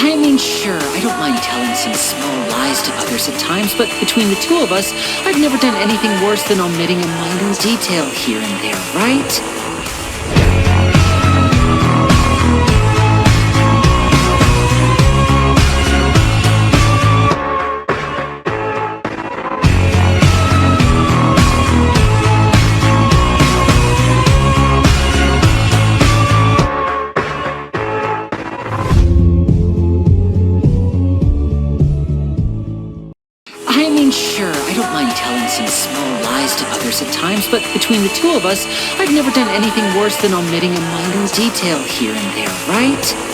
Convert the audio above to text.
I mean, sure, I don't mind telling some small lies to others at times, but between the two of us, I've never done anything worse than omitting a minor detail here and there, right? I mean, sure, I don't mind telling some small lies to others at times, but between the two of us, I've never done anything worse than omitting a minor detail here and there, right?